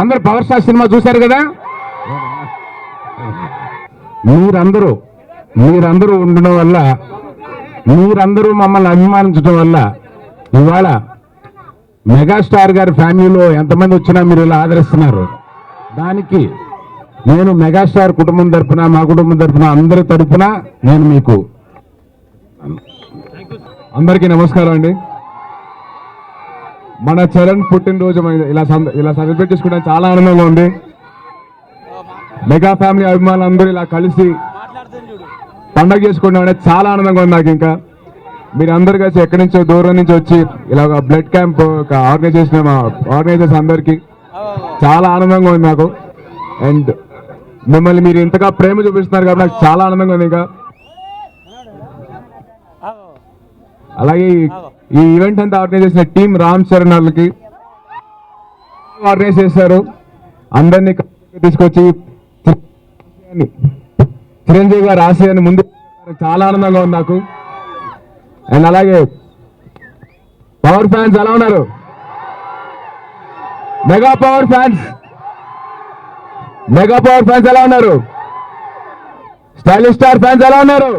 అందరూ power star cinema చూశారు కదా. మీరందరూ ఉండడం వల్ల, మీరందరూ మమ్మల్ని అభిమానించడం వల్ల ఇవాళ మెగాస్టార్ గారి ఫ్యామిలీలో ఎంతమంది వచ్చినా మీరు ఇలా ఆదరిస్తున్నారు. దానికి నేను మెగాస్టార్ కుటుంబం తరపున, మా కుటుంబం తరపున, అందరి తరపున నేను మీకు అందరికీ నమస్కారం అండి. మన చరణ్ పుట్టినరోజు ఇలా సెలబ్రేట్ చేసుకోవడానికి చాలా ఆనందంగా ఉంది. మెగా ఫ్యామిలీ అభిమానులు అందరూ ఇలా కలిసి పండగ చేసుకోవడం అనేది చాలా ఆనందంగా ఉంది నాకు. ఇంకా మీరు అందరు కలిసి ఎక్కడి నుంచో దూరం నుంచి వచ్చి ఇలా బ్లడ్ క్యాంప్ ఆర్గనైజర్స్ అందరికీ చాలా ఆనందంగా ఉంది నాకు. అండ్ మిమ్మల్ని మీరు ఇంతగా ప్రేమ చూపిస్తున్నారు కాబట్టి నాకు చాలా ఆనందంగా ఉంది. ఇంకా అలాగే ఈ ఈవెంట్ అంతా ఆర్గనైజ్ చేసిన టీం రామ్ చరణ్ వాళ్ళకి ఆర్గనైజ్ చేశారు. అందరినీ తీసుకొచ్చి చిరంజీవి గారి ఆశయాన్ని ముందు చాలా ఆనందంగా ఉంది నాకు. అండ్ అలాగే పవర్ ఫ్యాన్స్ ఎలా ఉన్నారు? మెగా పవర్ ఫ్యాన్స్ ఎలా ఉన్నారు? స్టైలిష్ స్టార్ ఫ్యాన్స్ ఎలా ఉన్నారు?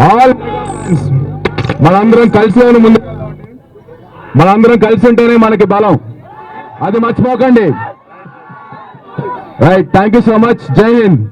ఆల్ మనందరం కలిసి ఉంటేనే మనకి బలం, అది మర్చిపోకండి. Right, thank you so much. జై హింద్.